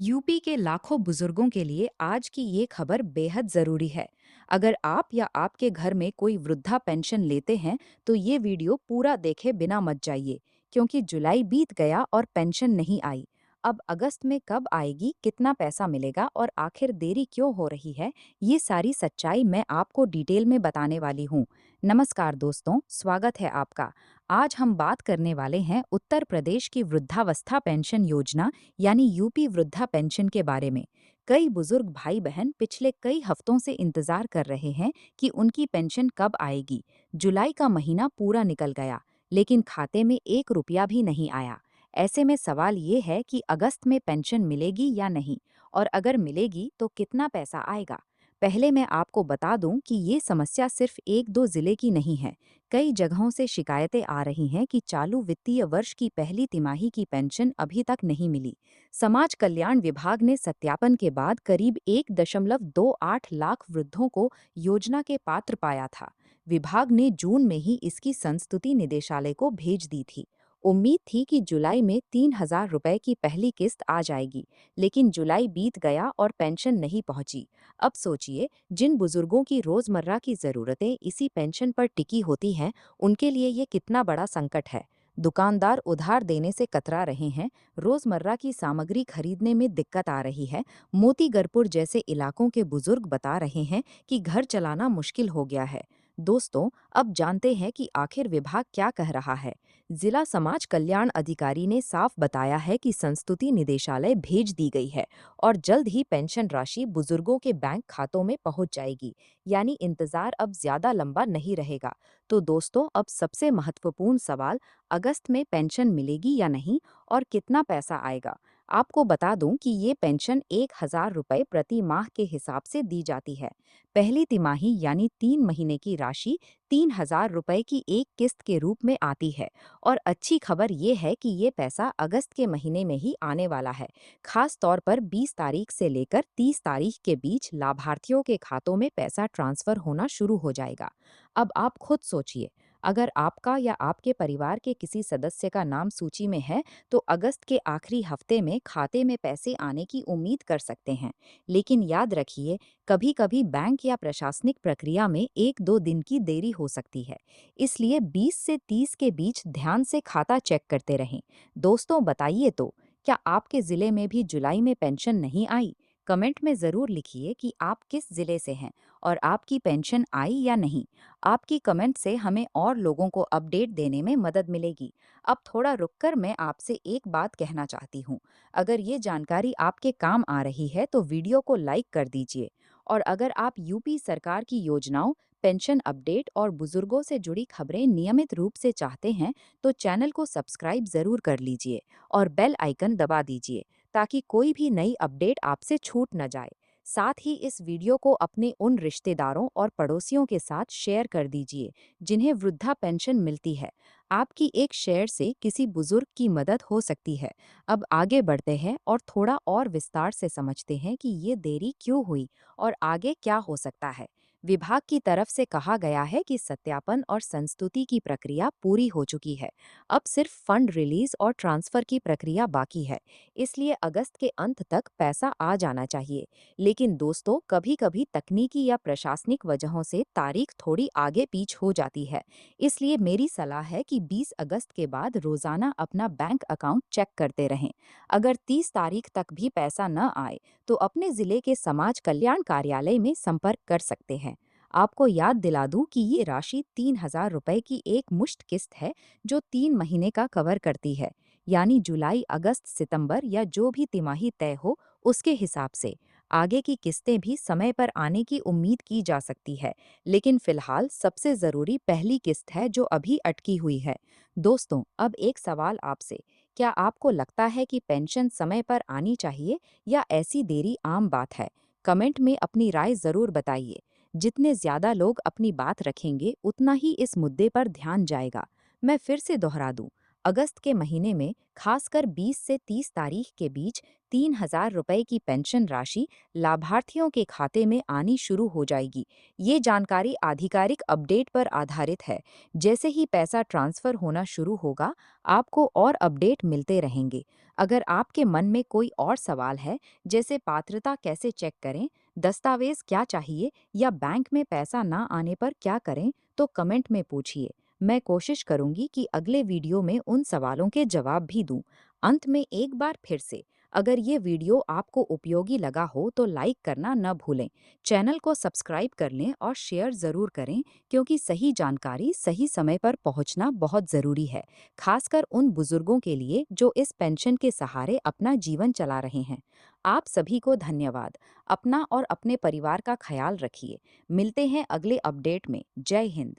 UP के लाखों बुजुर्गों के लिए आज की ये खबर बेहद जरूरी है। अगर आप या आपके घर में कोई वृद्धा पेंशन लेते हैं तो ये वीडियो पूरा देखे बिना मत जाइए, क्योंकि जुलाई बीत गया और पेंशन नहीं आई। अब अगस्त में कब आएगी, कितना पैसा मिलेगा और आखिर देरी क्यों हो रही है, ये सारी सच्चाई मैं आपको डिटेल में बताने वाली हूँ। नमस्कार दोस्तों, स्वागत है आपका। आज हम बात करने वाले हैं उत्तर प्रदेश की वृद्धावस्था पेंशन योजना यानी यूपी वृद्धा पेंशन के बारे में। कई बुजुर्ग भाई बहन पिछले कई हफ्तों से इंतजार कर रहे हैं कि उनकी पेंशन कब आएगी। जुलाई का महीना पूरा निकल गया, लेकिन खाते में 1 रुपया भी नहीं आया। ऐसे में सवाल ये है कि अगस्त में पेंशन मिलेगी या नहीं, और अगर मिलेगी तो कितना पैसा आएगा। पहले मैं आपको बता दूं कि ये समस्या सिर्फ 1-2 जिले की नहीं है। कई जगहों से शिकायतें आ रही हैं कि चालू वित्तीय वर्ष की पहली तिमाही की पेंशन अभी तक नहीं मिली। समाज कल्याण विभाग ने सत्यापन के बाद करीब 1.28 लाख वृद्धों को योजना के पात्र पाया था। विभाग ने जून में ही इसकी संस्तुति निदेशालय को भेज दी थी। उम्मीद थी कि जुलाई में 3,000 रुपए की पहली किस्त आ जाएगी, लेकिन जुलाई बीत गया और पेंशन नहीं पहुंची। अब सोचिए, जिन बुजुर्गों की रोजमर्रा की जरूरतें इसी पेंशन पर टिकी होती हैं, उनके लिए ये कितना बड़ा संकट है। दुकानदार उधार देने से कतरा रहे हैं, रोजमर्रा की सामग्री खरीदने में दिक्कत आ रही है। मोतीगरपुर जैसे इलाकों के बुजुर्ग बता रहे हैं कि घर चलाना मुश्किल हो गया है। दोस्तों, अब जानते हैं कि आखिर विभाग क्या कह रहा है। जिला समाज कल्याण अधिकारी ने साफ बताया है कि संस्तुति निदेशालय भेज दी गई है और जल्द ही पेंशन राशि बुजुर्गों के बैंक खातों में पहुंच जाएगी। यानी इंतजार अब ज्यादा लंबा नहीं रहेगा। तो दोस्तों, अब सबसे महत्वपूर्ण सवाल, अगस्त में पेंशन मिलेगी या नहीं और कितना पैसा आएगा। आपको बता दूं कि ये पेंशन 1,000 रुपए प्रति माह के हिसाब से दी जाती है। पहली तिमाही यानी 3 महीने की राशि 3,000 रुपए की एक किस्त के रूप में आती है। और अच्छी खबर ये है कि ये पैसा अगस्त के महीने में ही आने वाला है। खास तौर पर 20 तारीख से लेकर 30 तारीख के बीच लाभार्थियों के खातों में पैसा ट्रांसफर होना शुरू हो जाएगा। अब आप खुद सोचिए, अगर आपका या आपके परिवार के किसी सदस्य का नाम सूची में है तो अगस्त के आखिरी हफ्ते में खाते में पैसे आने की उम्मीद कर सकते हैं। लेकिन याद रखिए, कभी-कभी बैंक या प्रशासनिक प्रक्रिया में 1-2 दिन की देरी हो सकती है। इसलिए 20 से 30 के बीच ध्यान से खाता चेक करते रहें। दोस्तों, बताइए तो, क्या आपके जिले में भी जुलाई में पेंशन नहीं आई? कमेंट में ज़रूर लिखिए कि आप किस जिले से हैं और आपकी पेंशन आई या नहीं। आपकी कमेंट से हमें और लोगों को अपडेट देने में मदद मिलेगी। अब थोड़ा रुककर मैं आपसे एक बात कहना चाहती हूँ। अगर ये जानकारी आपके काम आ रही है तो वीडियो को लाइक कर दीजिए। और अगर आप यूपी सरकार की योजनाओं, पेंशन अपडेट और बुजुर्गों से जुड़ी खबरें नियमित रूप से चाहते हैं तो चैनल को सब्सक्राइब जरूर कर लीजिए और बेल आइकन दबा दीजिए, ताकि कोई भी नई अपडेट आपसे छूट न जाए। साथ ही इस वीडियो को अपने उन रिश्तेदारों और पड़ोसियों के साथ शेयर कर दीजिए जिन्हें वृद्धा पेंशन मिलती है। आपकी एक शेयर से किसी बुजुर्ग की मदद हो सकती है। अब आगे बढ़ते हैं और थोड़ा और विस्तार से समझते हैं कि ये देरी क्यों हुई और आगे क्या हो सकता है। विभाग की तरफ से कहा गया है कि सत्यापन और संस्तुति की प्रक्रिया पूरी हो चुकी है। अब सिर्फ फंड रिलीज और ट्रांसफर की प्रक्रिया बाकी है। इसलिए अगस्त के अंत तक पैसा आ जाना चाहिए। लेकिन दोस्तों, कभी-कभी तकनीकी या प्रशासनिक वजहों से तारीख थोड़ी आगे पीछ हो जाती है। इसलिए मेरी सलाह है कि 20 अगस्त के बाद रोजाना अपना बैंक अकाउंट चेक करते रहें। अगर 30 तारीख तक भी पैसा न आए तो अपने जिले के समाज कल्याण कार्यालय में संपर्क कर सकते हैं। आपको याद दिला दूं कि ये राशि 3,000 रुपए की एक मुश्त किस्त है, जो 3 महीने का कवर करती है। यानी जुलाई, अगस्त, सितंबर या जो भी तिमाही तय हो उसके हिसाब से। आगे की किस्तें भी समय पर आने की उम्मीद की जा सकती है, लेकिन फिलहाल सबसे जरूरी पहली किस्त है जो अभी अटकी हुई है। दोस्तों, अब एक सवाल आपसे, क्या आपको लगता है कि पेंशन समय पर आनी चाहिए या ऐसी देरी आम बात है? कमेंट में अपनी राय जरूर बताइए। जितने ज्यादा लोग अपनी बात रखेंगे, उतना ही इस मुद्दे पर ध्यान जाएगा। मैं फिर से दोहरा दूं, अगस्त के महीने में खासकर 20 से 30 तारीख के बीच 3,000 रुपए की पेंशन राशि लाभार्थियों के खाते में आनी शुरू हो जाएगी। ये जानकारी आधिकारिक अपडेट पर आधारित है। जैसे ही पैसा ट्रांसफर होना शुरू होगा, आपको और अपडेट मिलते रहेंगे। अगर आपके मन में कोई और सवाल है, जैसे पात्रता कैसे चेक करें, दस्तावेज क्या चाहिए या बैंक में पैसा ना आने पर क्या करें, तो कमेंट में पूछिए। मैं कोशिश करूंगी कि अगले वीडियो में उन सवालों के जवाब भी दूं। अंत में एक बार फिर से, अगर ये वीडियो आपको उपयोगी लगा हो तो लाइक करना न भूलें। चैनल को सब्सक्राइब कर लें और शेयर ज़रूर करें, क्योंकि सही जानकारी सही समय पर पहुंचना बहुत ज़रूरी है, खासकर उन बुजुर्गों के लिए जो इस पेंशन के सहारे अपना जीवन चला रहे हैं। आप सभी को धन्यवाद। अपना और अपने परिवार का ख्याल रखिए। मिलते हैं अगले अपडेट में। जय हिंद।